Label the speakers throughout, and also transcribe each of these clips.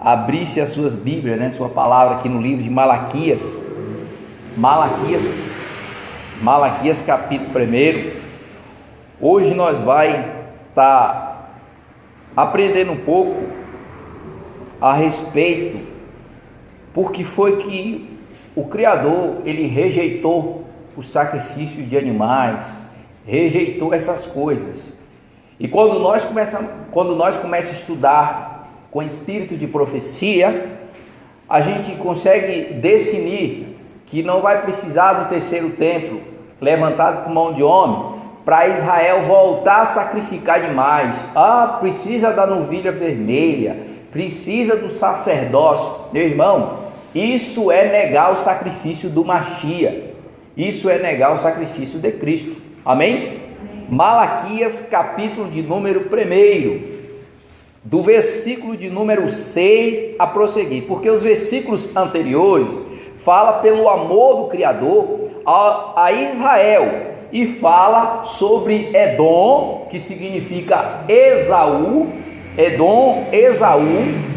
Speaker 1: abrisse as suas Bíblias, né, sua palavra aqui no livro de Malaquias, capítulo 1. Hoje nós vai estar aprendendo um pouco a respeito porque foi que o Criador, ele rejeitou o sacrifício de animais, rejeitou essas coisas. E quando nós começamos a estudar com espírito de profecia, a gente consegue definir que não vai precisar do terceiro templo levantado por mão de homem para Israel voltar a sacrificar animais. Precisa da novilha vermelha, precisa do sacerdócio. Meu irmão, isso é negar o sacrifício do Mashiach, isso é negar o sacrifício de Cristo. Amém? Malaquias capítulo de número 1, do versículo de número 6 a prosseguir, porque os versículos anteriores fala pelo amor do Criador a Israel e fala sobre Edom, que significa Esaú,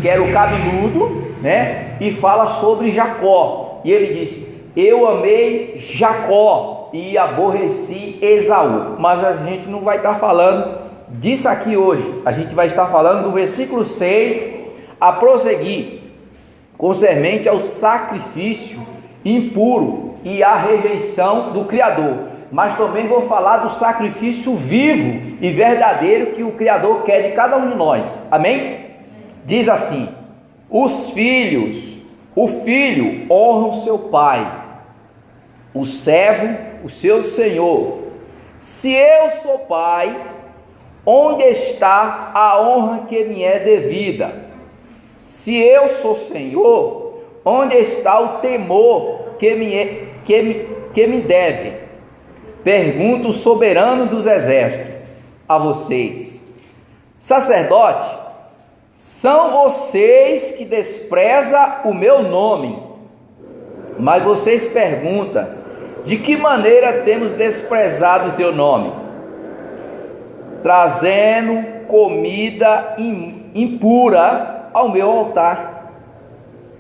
Speaker 1: que era o cabeludo, né? E fala sobre Jacó, e ele disse: eu amei Jacó e aborreci Esaú. Mas a gente não vai estar falando disso aqui hoje, a gente vai estar falando do versículo 6 a prosseguir, concernente ao sacrifício impuro e à rejeição do Criador. Mas também vou falar do sacrifício vivo e verdadeiro que o Criador quer de cada um de nós. Amém? Diz assim: o filho honra o seu pai, o servo o seu senhor. Se eu sou pai, onde está a honra que me é devida? Se eu sou senhor, onde está o temor que me deve? Pergunta o soberano dos exércitos a vocês: sacerdote, são vocês que desprezam o meu nome. Mas vocês perguntam: de que maneira temos desprezado o teu nome? Trazendo comida impura ao meu altar.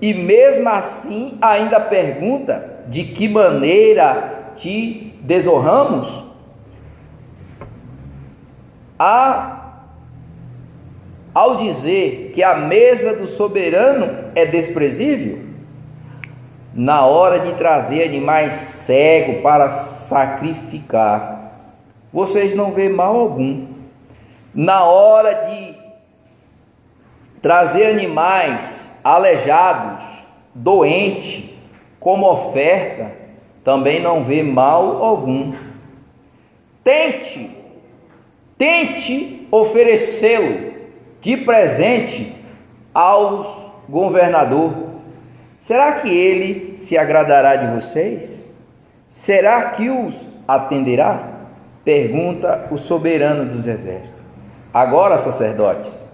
Speaker 1: E mesmo assim ainda pergunta: de que maneira te desonramos? Ao dizer que a mesa do soberano é desprezível, na hora de trazer animais cegos para sacrificar, vocês não vêem mal algum. Na hora de trazer animais aleijados, doentes, como oferta, também não vê mal algum. Tente oferecê-lo de presente ao governador. Será que ele se agradará de vocês? Será que os atenderá? Pergunta o soberano dos exércitos. Agora, sacerdotes,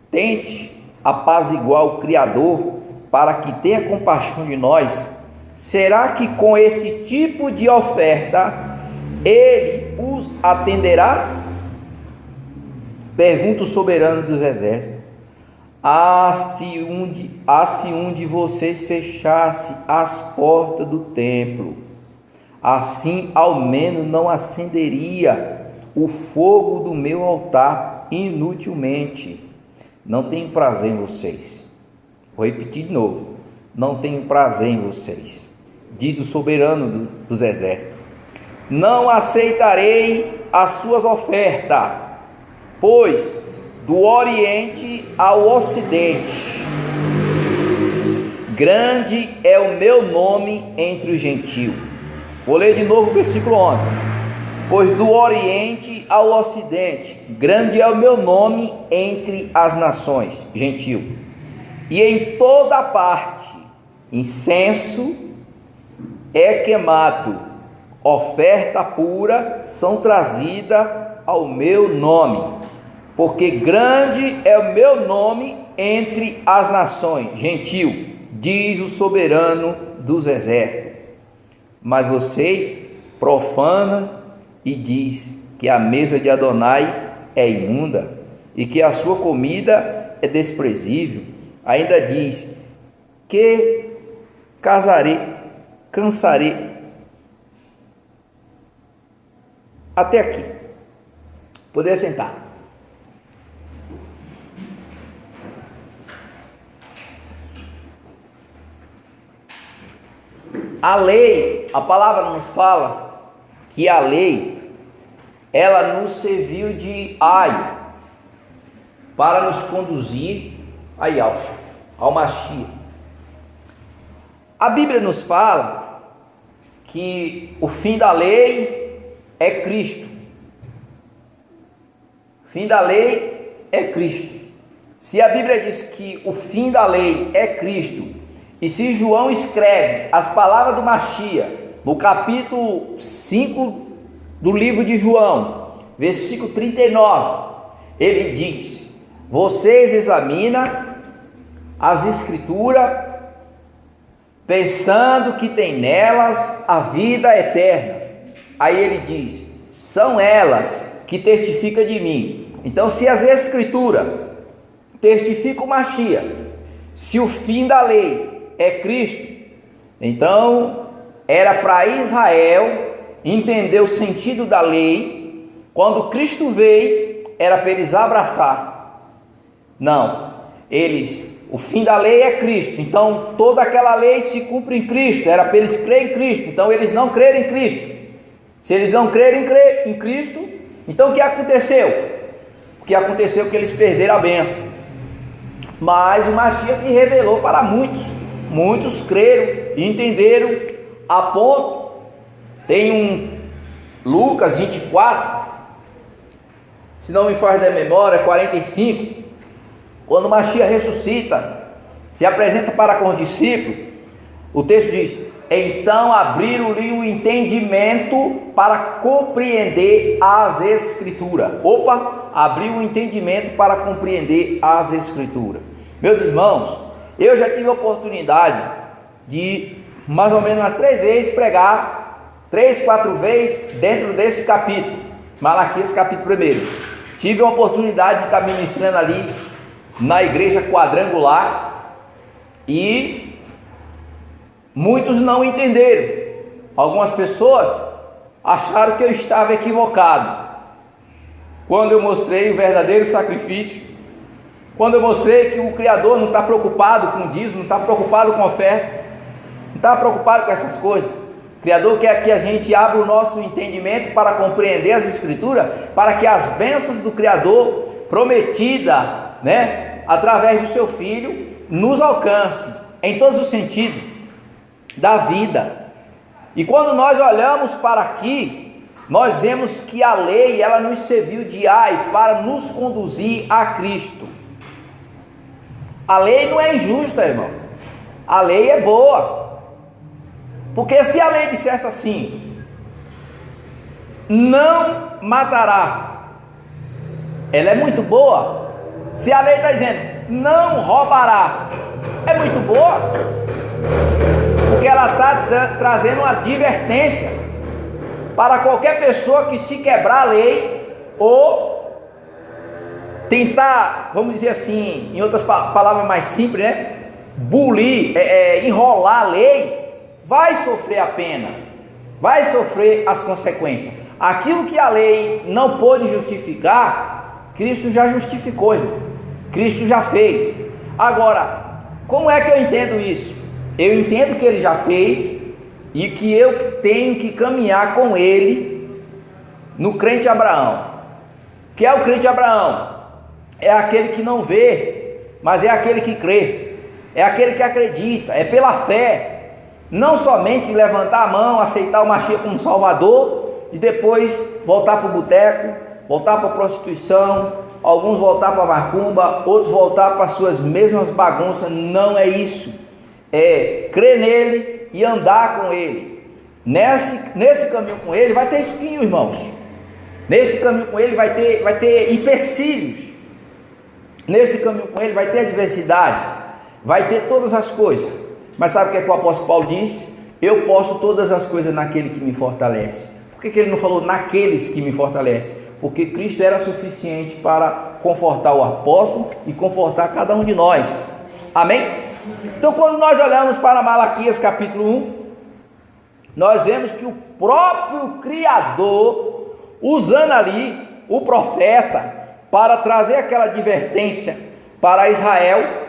Speaker 1: tente apaziguar o Criador para que tenha compaixão de nós. Será que com esse tipo de oferta ele os atenderá? Pergunta o soberano dos exércitos. Se um de vocês fechasse as portas do templo, assim ao menos não acenderia o fogo do meu altar inutilmente. Não tenho prazer em vocês. Vou repetir de novo: não tenho prazer em vocês, diz o soberano dos exércitos. Não aceitarei as suas ofertas, pois do Oriente ao Ocidente, grande é o meu nome entre os gentios. Vou ler de novo o versículo 11. Pois do Oriente ao Ocidente, grande é o meu nome entre as nações, gentil. E em toda parte, incenso é queimado, oferta pura são trazidas ao meu nome. Porque grande é o meu nome entre as nações, gentil, diz o soberano dos exércitos. Mas vocês profanam e diz que a mesa de Adonai é imunda e que a sua comida é desprezível. ainda diz que cansarei. Até aqui. Poder sentar. A lei, a palavra nos fala que a lei, ela nos serviu de aio para nos conduzir a Yahshua, ao Mashiach. A Bíblia nos fala que o fim da lei é Cristo. O fim da lei é Cristo. Se a Bíblia diz que o fim da lei é Cristo, e se João escreve as palavras do Mashiach no capítulo 5 do livro de João, versículo 39, ele diz: vocês examinam as escrituras pensando que tem nelas a vida eterna. Aí ele diz: são elas que testificam de mim. Então, se as escrituras testificam o Mashiach, se o fim da lei é Cristo, então era para Israel entender o sentido da lei. Quando Cristo veio, era para eles abraçar. Não, o fim da lei é Cristo, então toda aquela lei se cumpre em Cristo, era para eles crerem em Cristo, então eles não creram em Cristo. Se eles não crerem em Cristo, então o que aconteceu? O que aconteceu é que eles perderam a bênção. Mas o Mashiach se revelou para muitos creram e entenderam a ponto. Tem um Lucas 24, se não me falha da memória, 45, quando o Mashiach ressuscita, se apresenta para com os discípulos, o texto diz: então abriram-lhe o entendimento para compreender as escrituras. Abriu o entendimento para compreender as escrituras. Meus irmãos, eu já tive a oportunidade de mais ou menos umas 3 vezes pregar, 3, 4 vezes dentro desse capítulo, Malaquias capítulo 1. Tive a oportunidade de estar ministrando ali na igreja quadrangular e muitos não entenderam. Algumas pessoas acharam que eu estava equivocado quando eu mostrei o verdadeiro sacrifício, quando eu mostrei que o Criador não está preocupado com o dízimo, não está preocupado com a oferta, não está preocupado com essas coisas. O Criador quer que a gente abra o nosso entendimento para compreender as Escrituras, para que as bênçãos do Criador prometida, através do seu Filho, nos alcance em todos os sentidos da vida. E quando nós olhamos para aqui, nós vemos que a lei, ela nos serviu de aio para nos conduzir a Cristo. A lei não é injusta, irmão. A lei é boa. Porque se a lei dissesse assim: não matará, ela é muito boa. Se a lei está dizendo não roubará, é muito boa, porque ela está trazendo uma advertência para qualquer pessoa que se quebrar a lei ou tentar, vamos dizer assim, em outras palavras mais simples, bulir, enrolar a lei, vai sofrer a pena, vai sofrer as consequências. Aquilo que a lei não pôde justificar, Cristo já justificou, irmão. Cristo já fez. Agora, como é que eu entendo isso? Eu entendo que ele já fez e que eu tenho que caminhar com ele no crente Abraão. Que é o crente Abraão? É aquele que não vê, mas é aquele que crê, é aquele que acredita, é pela fé. Não somente levantar a mão, aceitar o Mashiach como Salvador e depois voltar para o boteco, voltar para a prostituição, alguns voltar para a macumba, outros voltar para as suas mesmas bagunças. Não é isso. É crer nele e andar com ele. Nesse caminho com ele vai ter espinho, irmãos. Nesse caminho com ele vai ter empecilhos. Nesse caminho com ele vai ter adversidade, vai ter todas as coisas. Mas sabe o que é que o apóstolo Paulo diz? Eu posso todas as coisas naquele que me fortalece. Por que ele não falou naqueles que me fortalecem? Porque Cristo era suficiente para confortar o apóstolo e confortar cada um de nós. Amém? Então, quando nós olhamos para Malaquias capítulo 1, nós vemos que o próprio Criador, usando ali o profeta para trazer aquela advertência para Israel,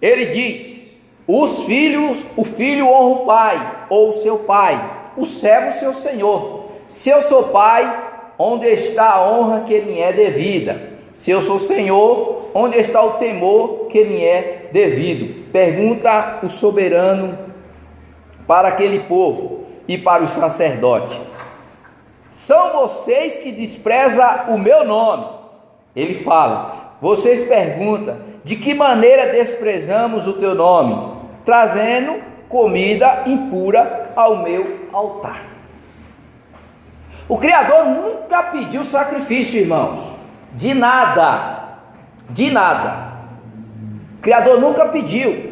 Speaker 1: ele diz: o filho honra o pai ou seu pai, o servo seu senhor. Se eu sou pai, onde está a honra que me é devida? Se eu sou senhor, onde está o temor que me é devido? Pergunta o soberano para aquele povo e para os sacerdotes. São vocês que desprezam o meu nome. Ele fala, vocês perguntam, de que maneira desprezamos o teu nome? Trazendo comida impura ao meu altar. O Criador nunca pediu sacrifício, irmãos, de nada, o Criador nunca pediu.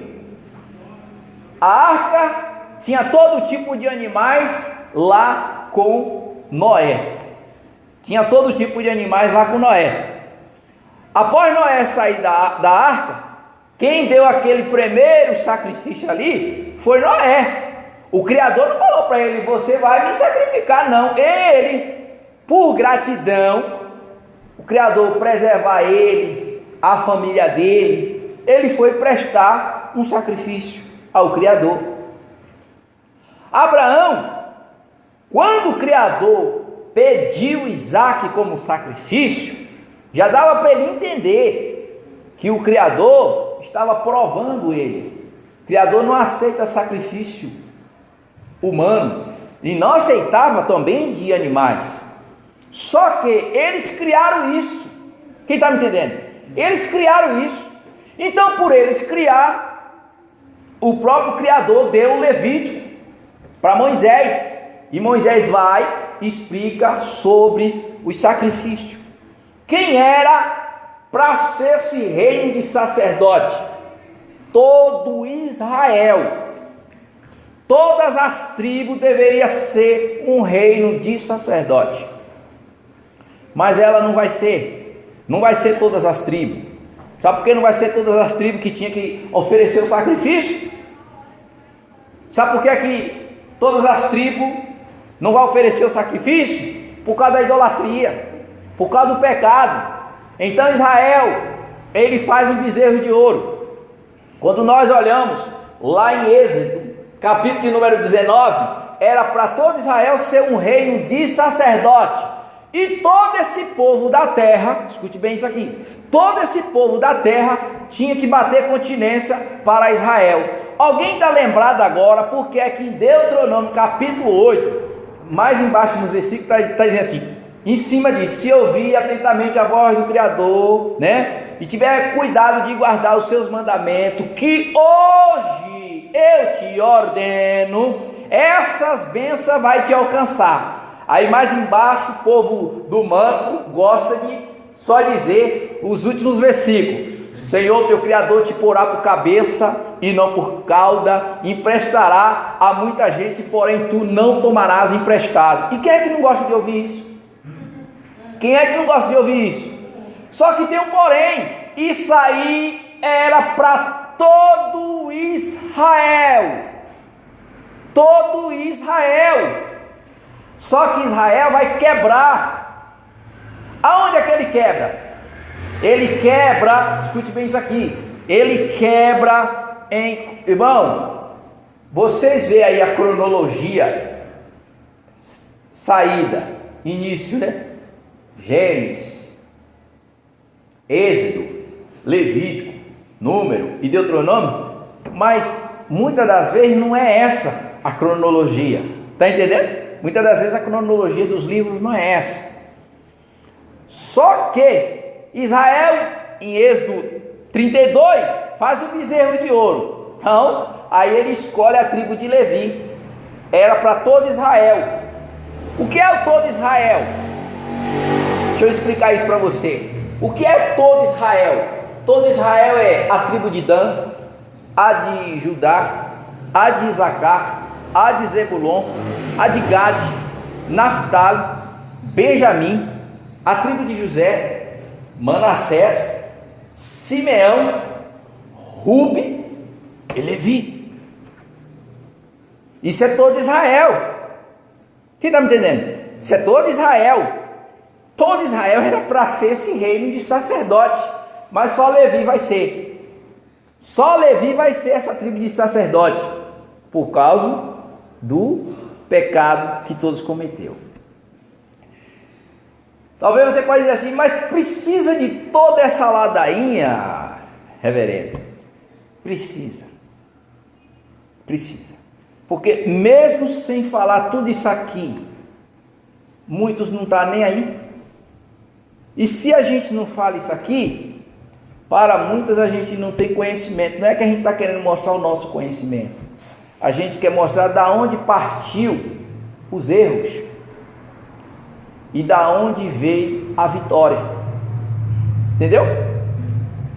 Speaker 1: A arca tinha todo tipo de animais lá com Noé, Após Noé sair da arca, quem deu aquele primeiro sacrifício ali foi Noé. O Criador não falou para ele, você vai me sacrificar, não. Ele, por gratidão, o Criador preservar ele, a família dele, ele foi prestar um sacrifício ao Criador. Abraão, quando o Criador pediu Isaque como sacrifício, já dava para ele entender que o Criador estava provando ele. O Criador não aceita sacrifício humano e não aceitava também de animais. Só que eles criaram isso. Quem está me entendendo? Eles criaram isso. Então, por eles criar, o próprio Criador deu o Levítico para Moisés. E Moisés vai e explica sobre os sacrifícios. Quem era para ser esse reino de sacerdote? Todo Israel. Todas as tribos deveriam ser um reino de sacerdote. Mas ela não vai ser todas as tribos. Sabe por que não vai ser todas as tribos que tinha que oferecer o sacrifício? Sabe por que todas as tribos não vão oferecer o sacrifício? Por causa da idolatria, por causa do pecado. Então Israel, ele faz um bezerro de ouro. Quando nós olhamos lá em Êxodo, capítulo de número 19, era para todo Israel ser um reino de sacerdote. E todo esse povo da terra, escute bem isso aqui, todo esse povo da terra tinha que bater continência para Israel. Alguém está lembrado agora porque é que em Deuteronômio capítulo 8, mais embaixo nos versículos, está dizendo assim, em cima diz, se ouvir atentamente a voz do Criador, e tiver cuidado de guardar os seus mandamentos, que hoje eu te ordeno, essas bênçãos vai te alcançar. Aí mais embaixo, o povo do manto gosta de só dizer os últimos versículos. Senhor teu Criador te porá por cabeça e não por cauda, emprestará a muita gente, porém tu não tomarás emprestado. E quem é que não gosta de ouvir isso? Só que tem um porém, isso aí era para todo Israel. Só que Israel vai quebrar. Aonde é que ele quebra? Ele quebra, escute bem isso aqui. Ele quebra em... Irmão, vocês veem aí a cronologia. Saída, início, Gênesis, Êxodo, Levítico, Número e Deuteronômio. Mas muitas das vezes não é essa a cronologia. Está entendendo? Muitas das vezes a cronologia dos livros não é essa. Só que Israel, em Êxodo 32, faz o bezerro de ouro. Então, aí ele escolhe a tribo de Levi. Era para todo Israel. O que é o todo Israel? Deixa eu explicar isso para você. O que é todo Israel? Todo Israel é a tribo de Dan, a de Judá, a de Isacar, a de Zebulon, a de Gade, Naftali, Benjamim, a tribo de José, Manassés, Simeão, Ruben e Levi. Isso é todo Israel. Quem está me entendendo? Isso é todo Israel. Todo Israel era para ser esse reino de sacerdote, mas só Levi vai ser. Só Levi vai ser essa tribo de sacerdote, por causa do pecado que todos cometeu. Talvez você pode dizer assim, mas precisa de toda essa ladainha, reverendo? Precisa. Porque mesmo sem falar tudo isso aqui, muitos não estão nem aí. E se a gente não fala isso aqui, para muitas a gente não tem conhecimento. Não é que a gente está querendo mostrar o nosso conhecimento. A gente quer mostrar da onde partiu os erros e da onde veio a vitória. Entendeu?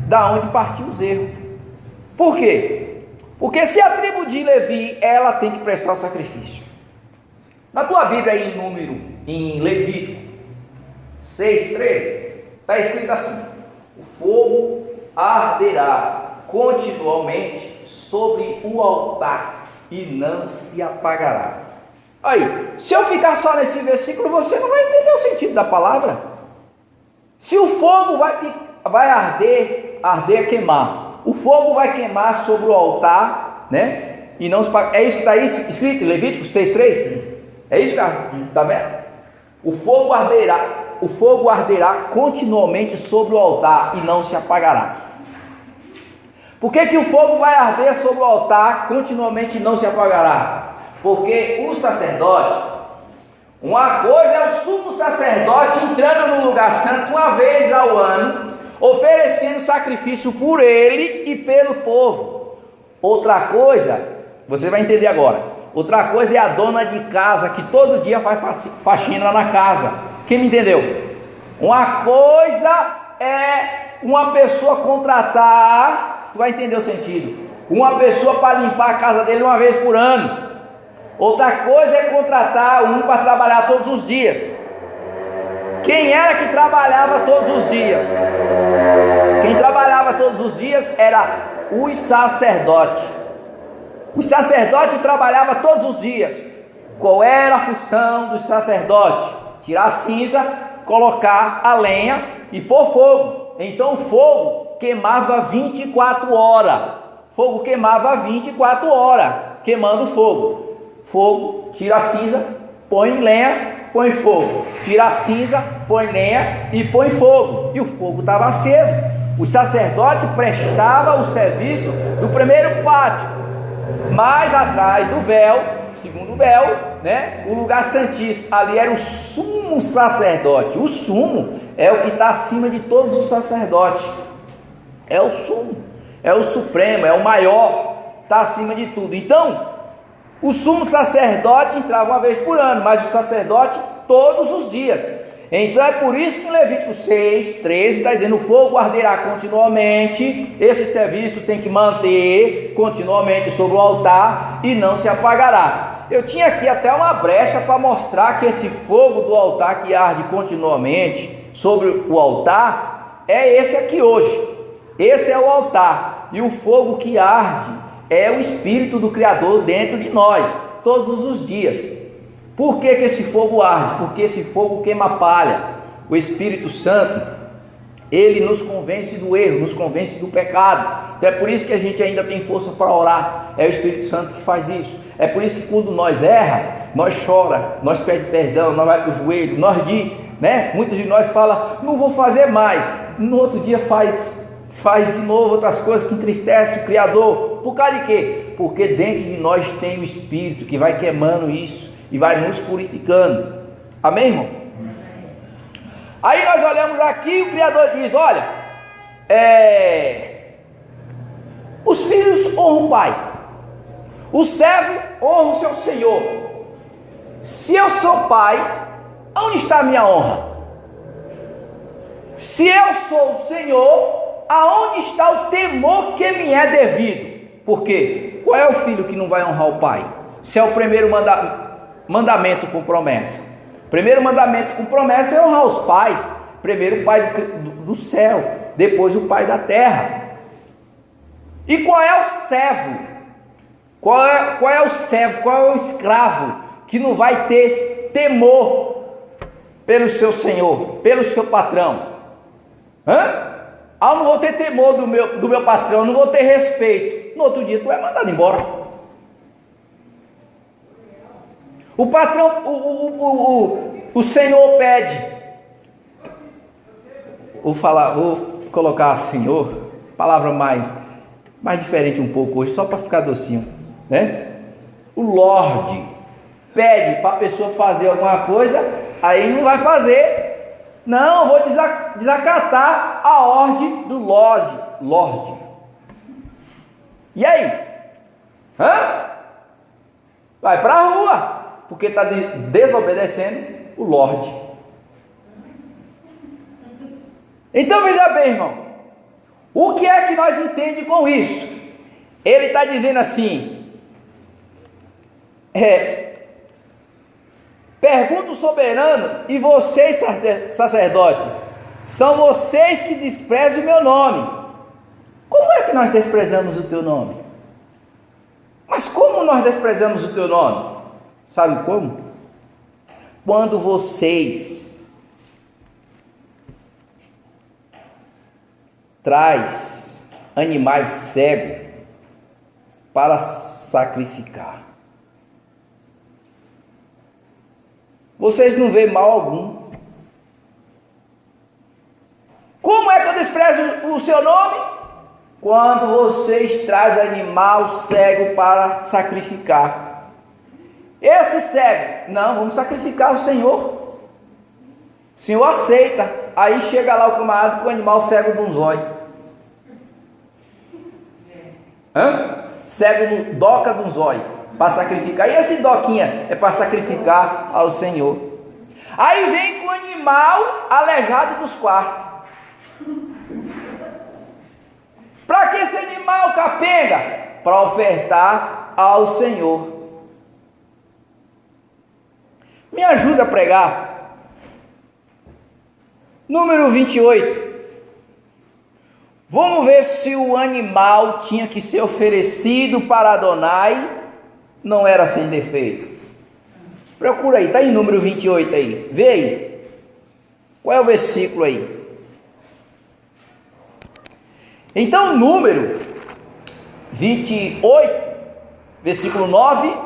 Speaker 1: Da onde partiu os erros. Por quê? Porque se a tribo de Levi, ela tem que prestar o sacrifício. Na tua Bíblia aí em Levítico 6:13, está escrito assim: o fogo arderá continuamente sobre o altar e não se apagará. Aí, se eu ficar só nesse versículo, você não vai entender o sentido da palavra. Se o fogo vai arder é queimar. O fogo vai queimar sobre o altar, né? E não se apagar. É isso que está aí escrito em Levítico 6:3? É isso, cara? Está vendo? O fogo arderá continuamente sobre o altar e não se apagará. Por que o fogo vai arder sobre o altar continuamente e não se apagará? Porque o sacerdote, uma coisa é o sumo sacerdote entrando no lugar santo uma vez ao ano, oferecendo sacrifício por ele e pelo povo. Outra coisa, você vai entender agora, outra coisa é a dona de casa que todo dia faz faxina na casa. Quem me entendeu? Uma coisa é uma pessoa contratar, tu vai entender o sentido, uma pessoa para limpar a casa dele uma vez por ano. Outra coisa é contratar um para trabalhar todos os dias. Quem era que trabalhava todos os dias? Quem trabalhava todos os dias era os sacerdotes. Os sacerdotes trabalhavam todos os dias. Qual era a função dos sacerdotes? Tirar a cinza, colocar a lenha e pôr fogo. Então o fogo queimava 24 horas. Fogo queimava 24 horas, queimando fogo. Fogo, tira a cinza, põe lenha, põe fogo. Tira a cinza, põe lenha e põe fogo. E o fogo estava aceso. O sacerdote prestava o serviço do primeiro pátio. Mais atrás do véu, segundo véu, né? O lugar santíssimo. Ali era o sumo sacerdote. O sumo é o que está acima de todos os sacerdotes. É o sumo, é o supremo, é o maior. Está acima de tudo. Então, o sumo sacerdote entrava uma vez por ano, mas o sacerdote todos os dias. Então é por isso que em Levítico 6:13 está dizendo: o fogo arderá continuamente. Esse serviço tem que manter continuamente sobre o altar e não se apagará. Eu tinha aqui até uma brecha para mostrar que esse fogo do altar que arde continuamente sobre o altar é esse aqui hoje. Esse é o altar, e o fogo que arde é o Espírito do Criador dentro de nós, todos os dias. Por que esse fogo arde? Porque esse fogo queima palha. O Espírito Santo, ele nos convence do erro, nos convence do pecado. Então é por isso que a gente ainda tem força para orar. É o Espírito Santo que faz isso. É por isso que quando nós erra, nós chora, nós pede perdão, nós vai para o joelho, nós diz, né? Muitos de nós falam, não vou fazer mais. No outro dia faz de novo outras coisas que entristecem o Criador. Por causa de quê? Porque dentro de nós tem o Espírito que vai queimando isso e vai nos purificando. Amém, irmão? Aí nós olhamos aqui, o Criador diz: olha, os filhos honram o pai, o servo honra o seu senhor. Se eu sou pai, onde está a minha honra? Se eu sou o Senhor, aonde está o temor que me é devido? Porque qual é o filho que não vai honrar o pai? Se é o primeiro mandamento com promessa. O primeiro mandamento com promessa é honrar os pais. Primeiro o pai do céu, depois o pai da terra. E qual é o servo? Qual é o servo? Qual é o escravo que não vai ter temor pelo seu senhor, pelo seu patrão? Eu não vou ter temor do meu patrão, não vou ter respeito. No outro dia tu é mandado embora. O patrão, o senhor pede. Vou colocar senhor, palavra mais diferente um pouco hoje, só para ficar docinho, né? O Lorde pede para a pessoa fazer alguma coisa, aí não vai fazer. Não, eu vou desacatar a ordem do Lorde. E aí? Vai para a rua, porque está desobedecendo o Lorde. Então veja bem, irmão, o que é que nós entendemos com isso? Ele está dizendo assim, pergunta o soberano, e vocês, sacerdote, são vocês que desprezam o meu nome. Como é que nós desprezamos o teu nome? Mas como nós desprezamos o teu nome? Sabe como? Quando vocês traz animais cegos para sacrificar. Vocês não veem mal algum. Como é que eu desprezo o seu nome? Quando vocês trazem animal cego para sacrificar. Esse cego, não, vamos sacrificar o Senhor. O Senhor aceita. Aí chega lá o camarada com o animal cego de um zóio. Cego no doca de um zóio, para sacrificar. E esse doquinha é para sacrificar ao Senhor. Aí vem com o animal aleijado dos quartos. Para que esse animal capenga? Para ofertar ao Senhor. Me ajuda a pregar. Número 28. Vamos ver se o animal tinha que ser oferecido para Adonai, não era sem defeito. Procura aí, está em número 28 aí. Vê aí. Qual é o versículo aí? Então, número 28, versículo 9,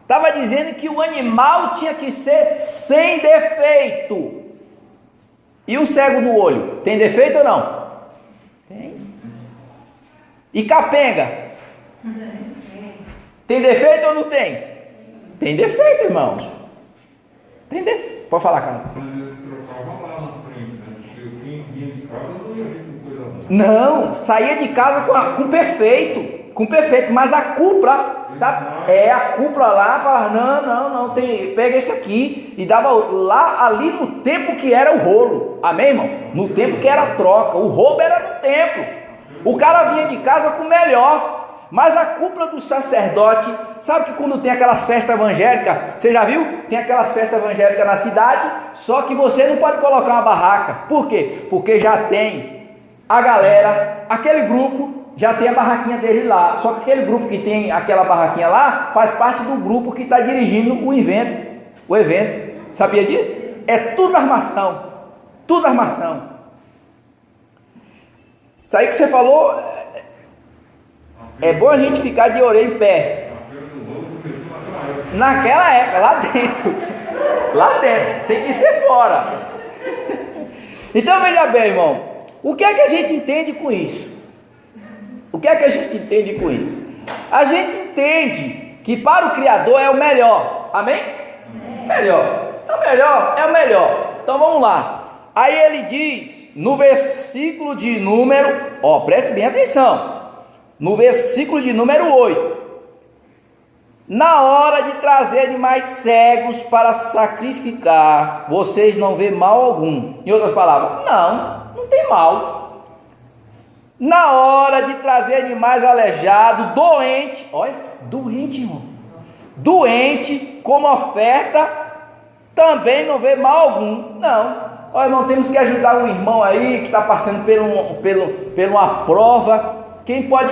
Speaker 1: estava dizendo que o animal tinha que ser sem defeito. E um cego no olho, tem defeito ou não? Tem. E capenga? Tem defeito ou não tem? Tem defeito, irmãos. Tem defeito. Pode falar, Carlos. Não, saía de casa com perfeito, mas a cúpula, sabe? A cúpula lá, falava, não, pega esse aqui, e dava lá, ali no tempo que era o rolo, amém, irmão? No tempo que era a troca, o roubo era no templo, o cara vinha de casa com o melhor, mas a cúpula do sacerdote, sabe que quando tem aquelas festas evangélicas, você já viu? Tem aquelas festas evangélicas na cidade, só que você não pode colocar uma barraca, por quê? Porque já tem a galera, aquele grupo já tem a barraquinha dele lá, só que aquele grupo que tem aquela barraquinha lá, faz parte do grupo que está dirigindo o evento, sabia disso? É tudo armação, isso aí que você falou, é bom a gente ficar de orelha em pé, naquela época, lá dentro, tem que ser fora. Então veja bem, irmão, o que é que a gente entende com isso? A gente entende que para o Criador é o melhor, amém? É o melhor. Então vamos lá. Aí ele diz, no versículo de número, preste bem atenção, no versículo de número 8, na hora de trazer animais cegos para sacrificar, vocês não vê mal algum. Em outras palavras, não tem mal. Na hora de trazer animais aleijados, doente, irmão, doente, como oferta, também não vê mal algum. Não, irmão, temos que ajudar um irmão aí que está passando por uma prova. Quem pode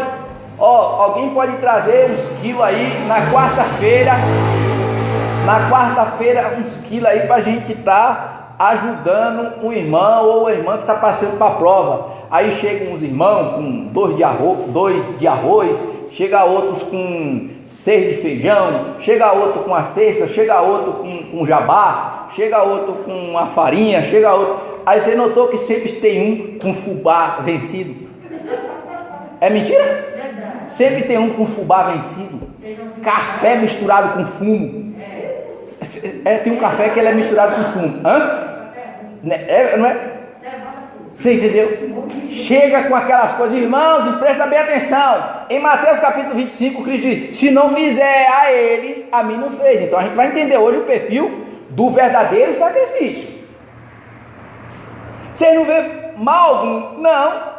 Speaker 1: Ó, alguém pode trazer uns quilos aí na quarta-feira, uns quilos aí para a gente estar ajudando um irmão ou uma irmã que está passando para a prova. Aí chegam uns irmãos com 2 de arroz, chega outros com 6 de feijão, chega outro com a cesta, chega outro com jabá, chega outro com a farinha, chega outro. Aí você notou que sempre tem um com fubá vencido. É mentira? Sempre tem um com fubá vencido. Café misturado com fumo. Tem um café que ele é misturado com fumo. Não é? Você entendeu? Chega com aquelas coisas, irmãos, e presta bem atenção. Em Mateus capítulo 25, Cristo diz: se não fizer a eles, a mim não fez. Então a gente vai entender hoje o perfil do verdadeiro sacrifício. Você não vê mal algum? Não.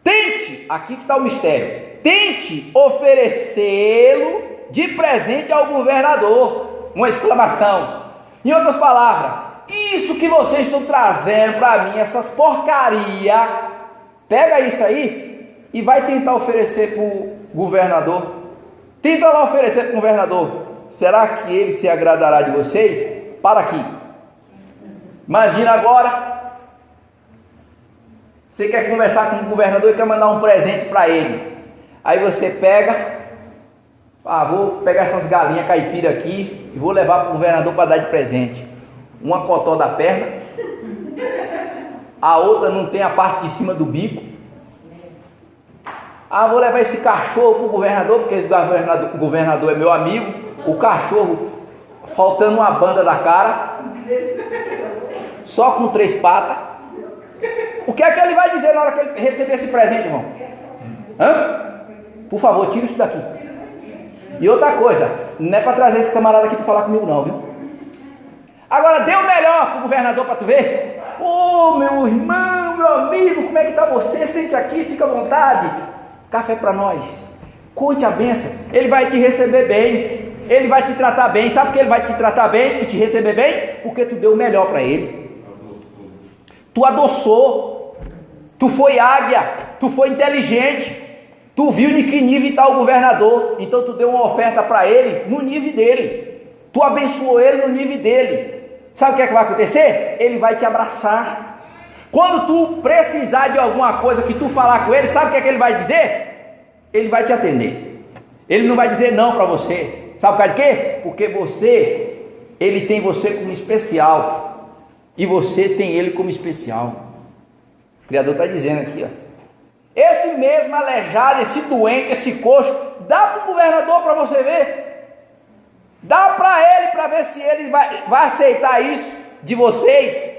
Speaker 1: Tente, aqui que está o mistério, tente oferecê-lo de presente ao governador. Uma exclamação. Em outras palavras, isso que vocês estão trazendo para mim, essas porcaria, pega isso aí e vai tentar oferecer para o governador. Tenta lá oferecer para o governador. Será que ele se agradará de vocês? Para aqui. Imagina agora, você quer conversar com o governador e quer mandar um presente para ele. Aí você pega, vou pegar essas galinhas caipira aqui e vou levar para o governador para dar de presente. Uma cotó da perna, a outra não tem a parte de cima do bico. Vou levar esse cachorro para o governador, porque o governador é meu amigo. O cachorro faltando uma banda da cara, só com 3 patas. O que é que ele vai dizer na hora que ele receber esse presente, irmão? Por favor, tira isso daqui. E outra coisa, não é para trazer esse camarada aqui para falar comigo não, viu? Agora dê o melhor pro governador para tu ver. Meu irmão, meu amigo, como é que tá você? Sente aqui, fica à vontade. Café para nós. Conte a bênção. Ele vai te receber bem. Ele vai te tratar bem. Sabe por que ele vai te tratar bem e te receber bem? Porque tu deu o melhor para ele. Tu adoçou. Tu foi águia. Tu foi inteligente. Tu viu em que nível está o governador. Então tu deu uma oferta para ele no nível dele. Tu abençoou ele no nível dele. Sabe o que é que vai acontecer? Ele vai te abraçar. Quando tu precisar de alguma coisa que tu falar com ele, sabe o que é que ele vai dizer? Ele vai te atender. Ele não vai dizer não para você. Sabe por causa de quê? Porque ele tem você como especial. E você tem ele como especial. O Criador está dizendo aqui, esse mesmo aleijado, esse doente, esse coxo, dá para o governador para você ver. Dá para ele, para ver se ele vai aceitar isso de vocês.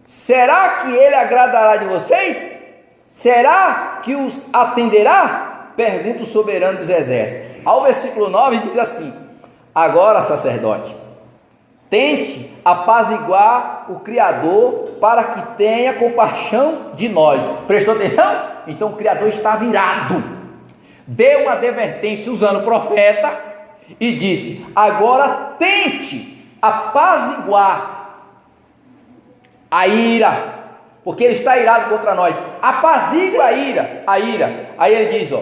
Speaker 1: Será que ele agradará de vocês? Será que os atenderá? Pergunta o soberano dos exércitos. Ao versículo 9 diz assim: agora, sacerdote, tente apaziguar o Criador para que tenha compaixão de nós. Prestou atenção? Então o Criador está virado. Deu uma advertência usando o profeta e disse: agora tente apaziguar a ira, porque ele está irado contra nós. Apazigua a ira. Aí ele diz: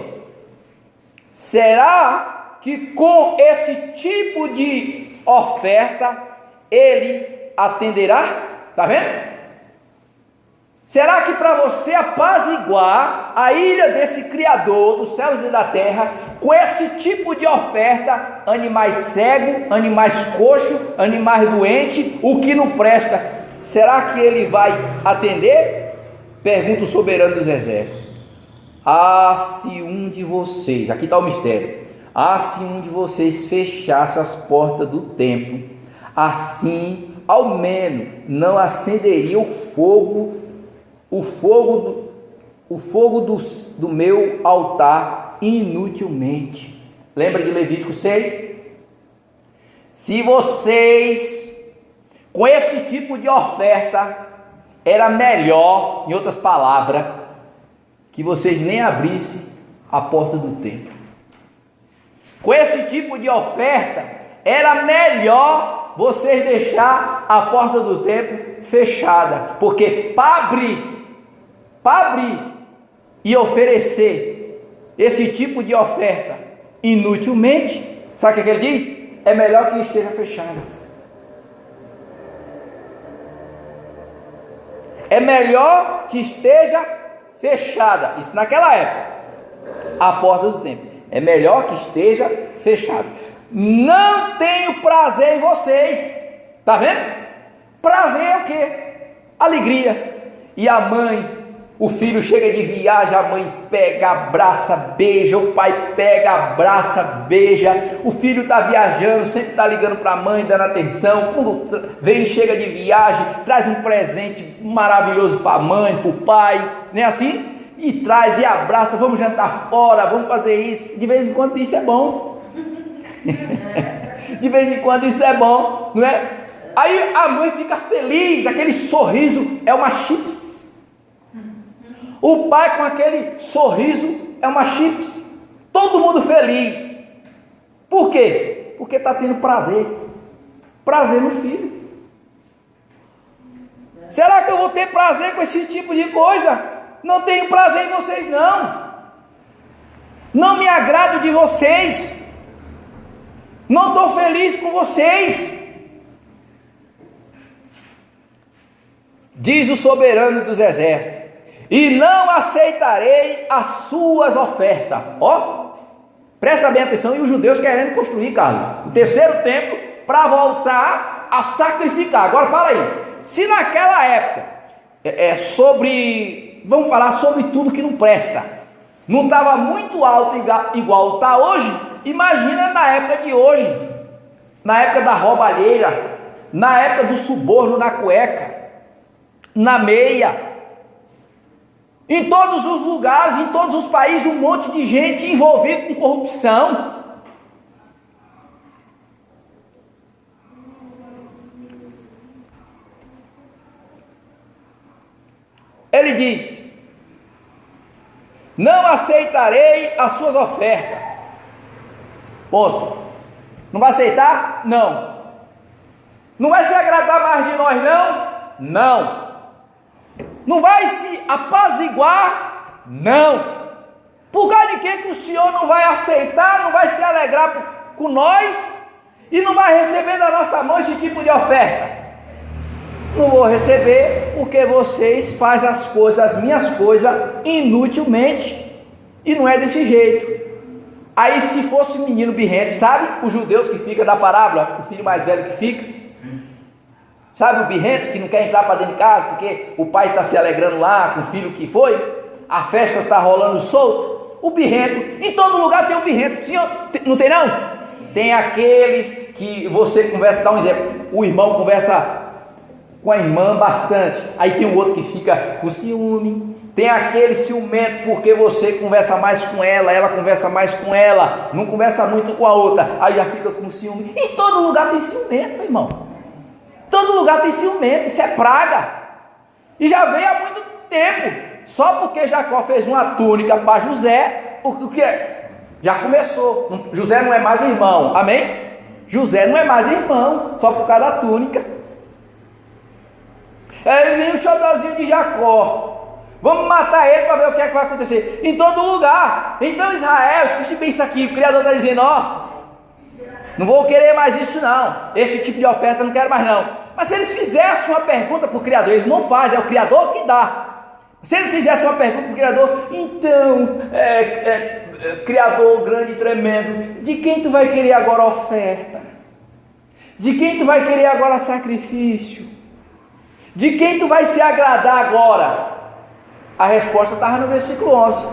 Speaker 1: será que com esse tipo de oferta ele atenderá? Está vendo? Será que para você apaziguar a ira desse Criador dos céus e da terra, com esse tipo de oferta, animais cegos, animais coxos, animais doentes, o que não presta, será que ele vai atender? Pergunta o soberano dos exércitos. Se um de vocês, aqui está o mistério, se um de vocês fechasse as portas do templo, assim, ao menos, não acenderia o fogo do meu altar inutilmente. Lembra de Levítico 6? Se vocês, com esse tipo de oferta, era melhor, em outras palavras, que vocês nem abrissem a porta do templo. Com esse tipo de oferta, era melhor vocês deixar a porta do templo fechada, porque para abrir para abrir e oferecer esse tipo de oferta inutilmente, sabe o que ele diz? É melhor que esteja fechada. É melhor que esteja fechada. Isso naquela época, a porta do templo. É melhor que esteja fechada. Não tenho prazer em vocês. Tá vendo? Prazer é o quê? Alegria. E a mãe, o filho chega de viagem, a mãe pega, abraça, beija, o pai pega, abraça, beija. O filho está viajando, sempre está ligando para a mãe, dando atenção. Quando vem, chega de viagem, traz um presente maravilhoso para a mãe, para o pai, não é assim? E traz e abraça, vamos jantar fora, vamos fazer isso. De vez em quando isso é bom. De vez em quando isso é bom, não é? Aí a mãe fica feliz, aquele sorriso é uma chips. O pai com aquele sorriso é uma chips. Todo mundo feliz. Por quê? Porque está tendo prazer. Prazer no filho. Será que eu vou ter prazer com esse tipo de coisa? Não tenho prazer em vocês não. Não me agrado de vocês. Não estou feliz com vocês. Diz o soberano dos exércitos: e não aceitarei as suas ofertas. Ó, presta bem atenção. E os judeus querendo construir, Carlos, o terceiro templo para voltar a sacrificar. Agora para aí. Se naquela época vamos falar sobre tudo que não presta, não estava muito alto igual está hoje, imagina na época de hoje, na época da roubalheira, na época do suborno na cueca, na meia. Em todos os lugares, em todos os países, um monte de gente envolvida com corrupção. Ele diz: não aceitarei as suas ofertas. Ponto. Não vai aceitar? Não. Não vai se agradar mais de nós, não? Não. Não vai se apaziguar? Não. Por causa de que o Senhor não vai aceitar, não vai se alegrar com nós e não vai receber da nossa mão esse tipo de oferta? Não vou receber porque vocês fazem as coisas, as minhas coisas, inutilmente. E não é desse jeito. Aí se fosse menino birrento, sabe os judeus que fica da parábola, o filho mais velho que fica? Sabe o birrento que não quer entrar para dentro de casa porque o pai está se alegrando lá com o filho que foi? A festa está rolando solto? O birrento, em todo lugar tem um birrento. Senhor, não tem não? Tem aqueles que você conversa, dá um exemplo, o irmão conversa com a irmã bastante, aí tem um outro que fica com ciúme. Tem aquele ciumento porque você conversa mais com ela conversa mais com ela, não conversa muito com a outra, aí já fica com ciúme. Em todo lugar tem ciumento, meu irmão. Todo lugar tem ciumento, isso é praga. E já veio há muito tempo. Só porque Jacó fez uma túnica para José, o que é? Já começou. José não é mais irmão, amém? José não é mais irmão, só por causa da túnica. Aí vem o xodózinho de Jacó. Vamos matar ele para ver o que é que vai acontecer. Em todo lugar. Então Israel, escute bem isso aqui. O Criador está dizendo: ó, não vou querer mais isso não. Esse tipo de oferta eu não quero mais não. Mas se eles fizessem uma pergunta para o Criador, eles não fazem, é o Criador que dá. Se eles fizessem uma pergunta para o Criador: então, Criador grande e tremendo, de quem tu vai querer agora a oferta? De quem tu vai querer agora sacrifício? De quem tu vai se agradar agora? A resposta estava no versículo 11.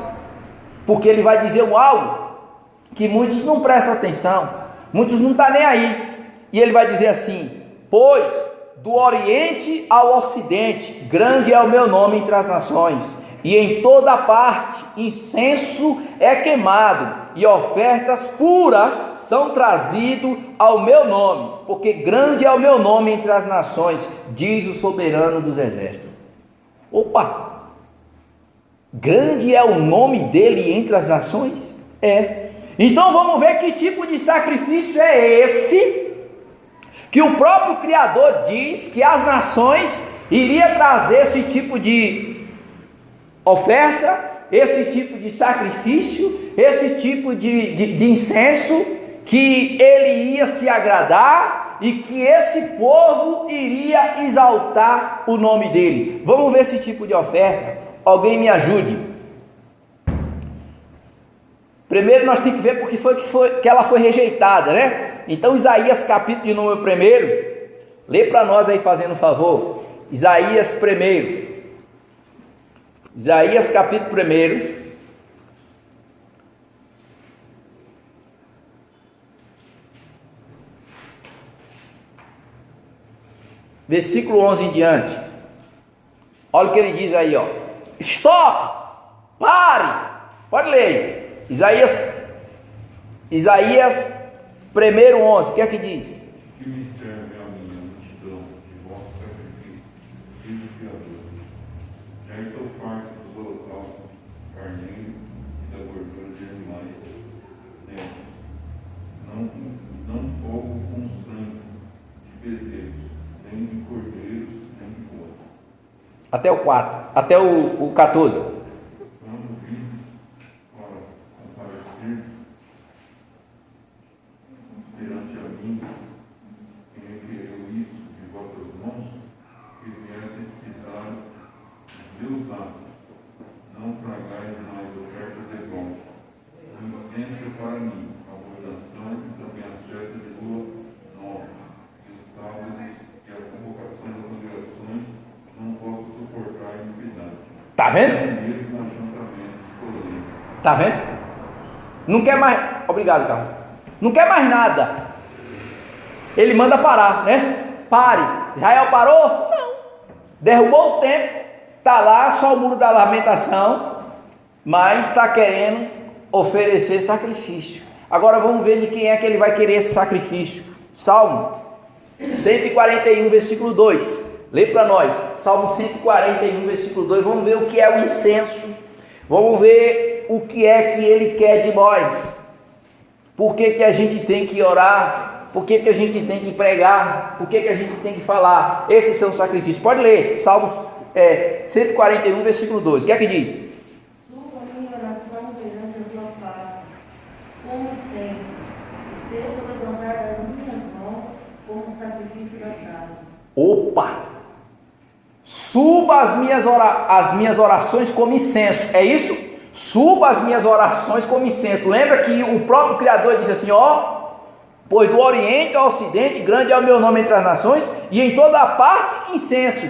Speaker 1: Porque ele vai dizer algo que muitos não prestam atenção, muitos não estão nem aí. E ele vai dizer assim: pois do Oriente ao Ocidente, grande é o meu nome entre as nações, e em toda parte incenso é queimado, e ofertas puras são trazidas ao meu nome, porque grande é o meu nome entre as nações, diz o soberano dos exércitos. Opa! Grande é o nome dele entre as nações? É. Então vamos ver que tipo de sacrifício é esse que o próprio Criador diz que as nações iria trazer esse tipo de oferta, esse tipo de sacrifício, esse tipo de incenso, que ele ia se agradar e que esse povo iria exaltar o nome dele. Vamos ver esse tipo de oferta. Alguém me ajude. Primeiro nós temos que ver porque que ela foi rejeitada, né? Então Isaías capítulo de número 1, lê para nós aí fazendo um favor. Isaías 1. Isaías capítulo 1. Versículo 11 em diante. Olha o que ele diz aí, ó. Stop! Pare! Pode ler aí. Isaías 1:11. O que é que diz?
Speaker 2: Que me serve a minha multidão de vosso sacrifício, filho do Criador. Já estou farto dos holocaustos, carneiro e da gordura de animais. Não fogo com sangue de bezerros, nem de cordeiros, nem de bois.
Speaker 1: Até o 4, até o 14.
Speaker 2: Quando vides para comparecer perante a mim, quem requereu isso de vossas mãos, que viesseis pisar os meus atos, não tragais mais ofertas de bom. O incenso é para mim, a abominação e também as festas de lua nova, e os sábados e a convocação das congregações, não posso suportar a iniquidade.
Speaker 1: Tá vendo?
Speaker 2: Mesmo ajuntamento solene.
Speaker 1: Tá vendo? Não quer mais. Obrigado, Carlos. Não quer mais nada. Ele manda parar, né? Pare. Israel parou? Não. Derrubou o templo. Está lá só o muro da lamentação. Mas está querendo oferecer sacrifício. Agora vamos ver de quem é que ele vai querer esse sacrifício. Salmo 141, versículo 2. Lê para nós. Salmo 141, versículo 2. Vamos ver o que é o incenso. Vamos ver o que é que ele quer de nós. Por que que a gente tem que orar? Por que que a gente tem que pregar? Por que que a gente tem que falar? Esses são os sacrifícios. Pode ler. Salmo 141, versículo 2. O que é que diz?
Speaker 3: Suba a minha oração perante a tua face, como incenso, e seja levantar das minhas mãos como sacrifício da tarde.
Speaker 1: Opa! Suba as minhas orações como incenso. É isso? Suba as minhas orações como incenso. Lembra que o próprio Criador disse assim, ó, pois do Oriente ao Ocidente, grande é o meu nome entre as nações, e em toda a parte incenso.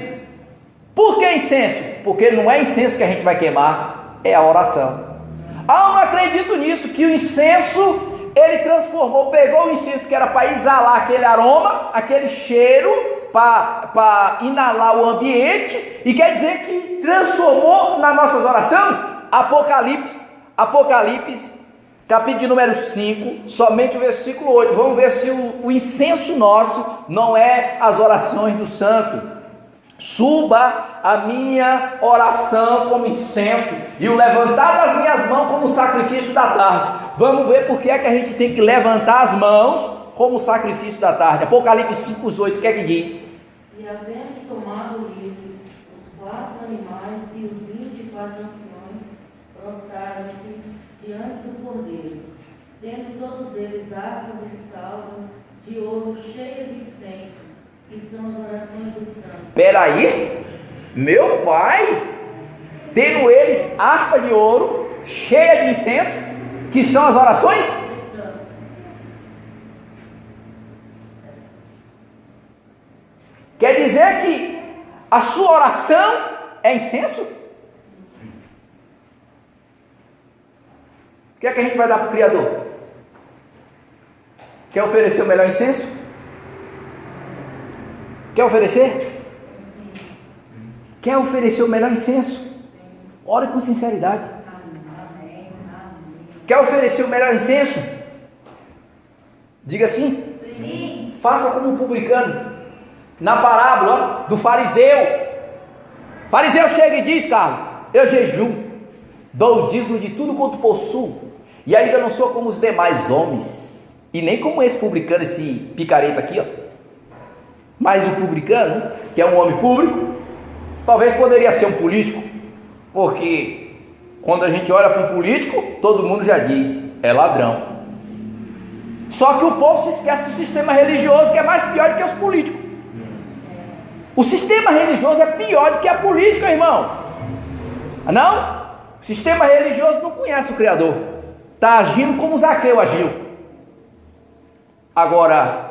Speaker 1: Por que incenso? Porque não é incenso que a gente vai queimar, é a oração. Ah, eu não acredito nisso, que o incenso, ele transformou, pegou o incenso que era para exalar aquele aroma, aquele cheiro, para inalar o ambiente, e quer dizer que transformou nas nossas orações. Apocalipse, capítulo de número 5, somente o versículo 8. Vamos ver se o incenso nosso não é as orações do santo. Suba a minha oração como incenso e o levantar das minhas mãos como sacrifício da tarde. Vamos ver por que é que a gente tem que levantar as mãos como sacrifício da tarde. Apocalipse 5:8, o que é que diz?
Speaker 3: E havendo tomado o livro, os 4 animais e os 24 anciões prostraram-se diante do Cordeiro, tendo todos eles harpas e salvas de ouro cheias de incenso, que são as orações dos santos.
Speaker 1: Peraí, meu pai, tendo eles harpa de ouro cheia de incenso, que são as orações? Quer dizer que a sua oração é incenso? O que é que a gente vai dar para o Criador? Quer oferecer o melhor incenso? Quer oferecer? Quer oferecer o melhor incenso? Ore com sinceridade. Quer oferecer o melhor incenso? Diga assim.
Speaker 3: Sim.
Speaker 1: Faça como um publicano. Na parábola do fariseu. O fariseu chega e diz, Carlos, eu jejuo, dou o dízimo de tudo quanto possuo, e ainda não sou como os demais homens, e nem como esse publicano, esse picareta aqui, ó. Mas o publicano, que é um homem público, talvez poderia ser um político, Porque quando a gente olha para um político, todo mundo já diz, é ladrão. Só que o povo se esquece do sistema religioso, que é mais pior do que os políticos. O sistema religioso é pior do que a política, irmão. Não? O sistema religioso não conhece o Criador. Está agindo como Zaqueu agiu. Agora,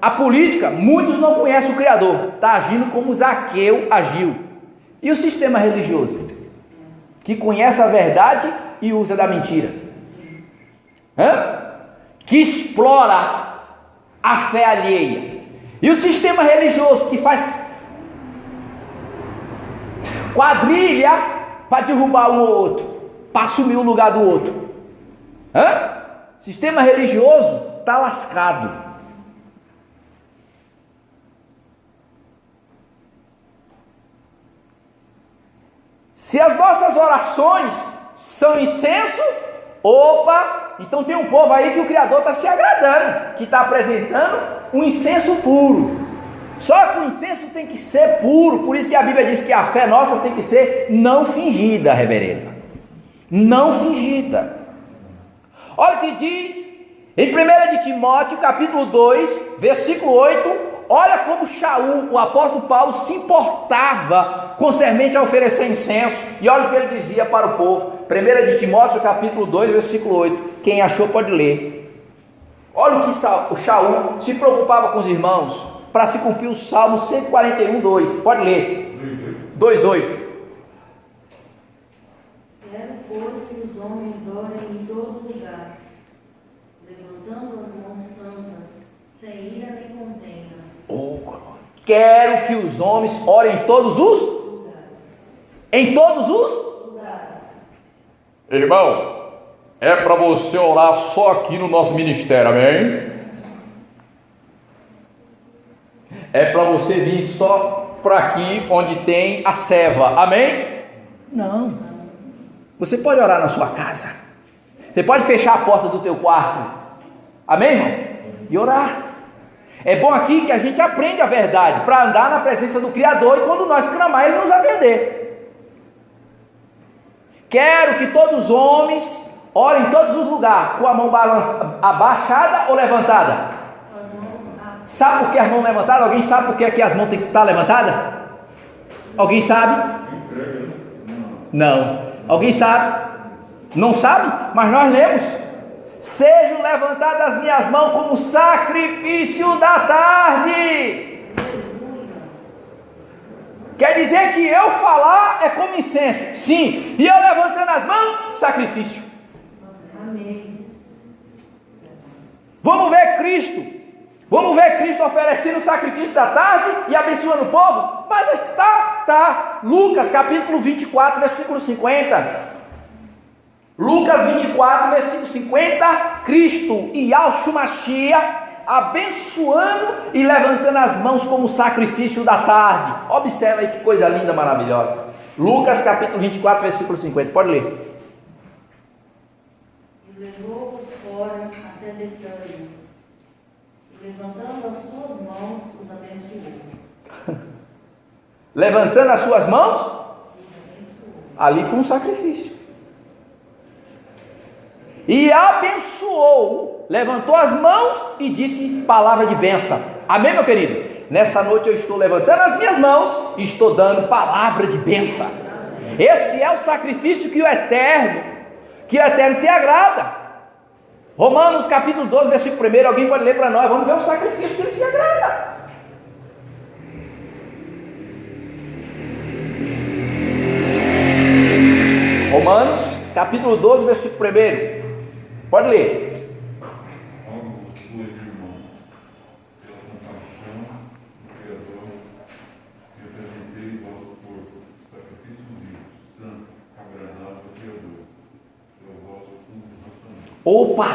Speaker 1: a política, muitos não conhecem o Criador. Está agindo como Zaqueu agiu. E o sistema religioso? Que conhece a verdade e usa da mentira. Que explora a fé alheia. E o sistema religioso que faz quadrilha para derrubar um ou outro, para assumir o lugar do outro. Sistema religioso está lascado. Se as nossas orações são incenso, então tem um povo aí que o Criador está se agradando, que está apresentando um incenso puro. Só que o incenso tem que ser puro, por isso que a Bíblia diz que a fé nossa tem que ser não fingida, reverenda. Não fingida. Olha o que diz em 1 de Timóteo, capítulo 2, versículo 8, olha como Shaul, o apóstolo Paulo, se importava concernente a oferecer incenso, e olha o que ele dizia para o povo. 1 de Timóteo, capítulo 2, versículo 8, quem achou pode ler. Olha o que o Shaul se preocupava com os irmãos, para se cumprir o Salmo 141, 2, pode ler, 2:8.
Speaker 3: Quero, pois, que os homens orem em todo lugar, levantando as mãos santas, sem ira nem contenda.
Speaker 1: Quero que os homens orem em todos os lugares. Em todos os lugares. Irmão, é para você orar só aqui no nosso ministério, amém? É para você vir só para aqui onde tem a ceva, amém? Não. Você pode orar na sua casa. Você pode fechar a porta do teu quarto, amém, irmão? E orar. É bom aqui que a gente aprende a verdade, para andar na presença do Criador, e quando nós clamar, Ele nos atender. Quero que todos os homens orem em todos os lugares, com a mão abaixada ou levantada? Sabe por que as mãos levantadas? Alguém sabe por que aqui as mãos têm que estar levantadas? Alguém sabe? Não. Alguém sabe? Não sabe? Mas nós lemos: sejam levantadas as minhas mãos como sacrifício da tarde. Quer dizer que eu falar é como incenso, sim, e eu levantando as mãos, sacrifício.
Speaker 3: Amém.
Speaker 1: Vamos ver Cristo oferecendo o sacrifício da tarde e abençoando o povo? Mas tá, Lucas capítulo 24, versículo 50. Lucas 24, versículo 50, Cristo, Yahshua Mashiach, abençoando e levantando as mãos como sacrifício da tarde. Observa aí que coisa linda, maravilhosa. Lucas capítulo 24, versículo 50, pode ler.
Speaker 3: E levou-os fora até Betânia, e levantando as suas mãos, os abençoou.
Speaker 1: Levantando as suas mãos, ali foi um sacrifício. E abençoou, levantou as mãos e disse palavra de bênção. Amém, meu querido? Nessa noite eu estou levantando as minhas mãos e estou dando palavra de bênção. Esse é o sacrifício que o Eterno se agrada. Romanos capítulo 12, versículo 1, alguém pode ler para nós? Vamos ver o sacrifício que ele se agrada. Romanos capítulo 12, versículo 1. Pode ler.
Speaker 2: Dois irmãos, pela compaixão do Criador, que apresentei vosso corpo, sacrifício vivo, santo, agradável ao Criador, pelo vosso culto racional.
Speaker 1: Opa!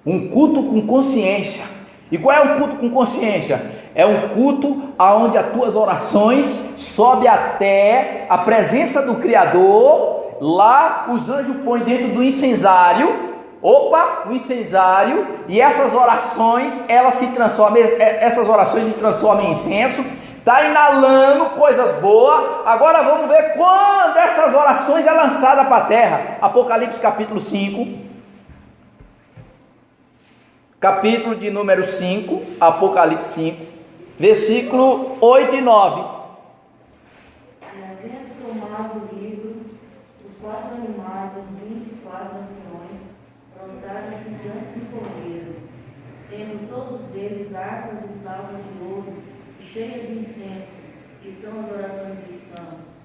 Speaker 1: Um culto com consciência. E qual é o culto com consciência? É um culto onde as tuas orações sobem até a presença do Criador. Lá os anjos põem dentro do incensário. O incensário, e essas orações, elas se transformam, essas orações se transformam em incenso, está inalando coisas boas. Agora vamos ver quando essas orações é lançada para a terra. Apocalipse capítulo 5. Capítulo de número 5, Apocalipse 5, versículo 8 e 9.
Speaker 3: E havendo tomado o livro, os 4 animais, as 24 anciões, prostraram-se diante do cordeiro, tendo todos eles harpas e salvas de ouro, cheias de incenso, que são as orações dos santos.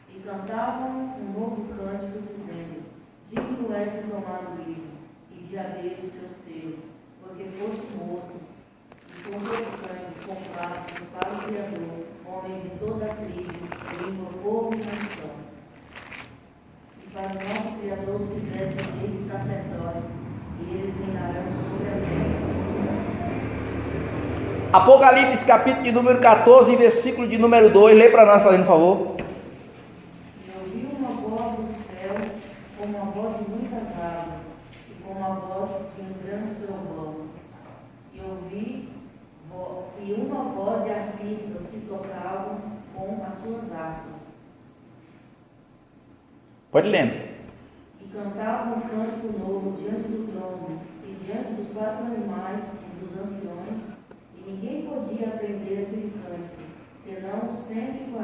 Speaker 3: E cantavam um novo cântico, dizendo: digno és de tomar o livro, e de abrir os seus selos, porque foste morto, e com teu sangue compraste para o Criador homens de toda a tribo, língua, povo e nação. E para o nosso Criador os fizeste reis e sacerdotes, e eles reinarão sobre a terra.
Speaker 1: Apocalipse capítulo de número 14, versículo de número 2, lê para nós, fazendo favor.
Speaker 3: E ouvi uma voz do céu, como a voz de muitas águas, e como a voz de um grande trovão. E uma voz de arpistas que tocavam com as suas harpas.
Speaker 1: Pode ler.
Speaker 3: E cantavam um cântico novo diante do trono, e diante dos 4 animais e dos anciões, e ninguém podia aprender aquele cântico, senão os 144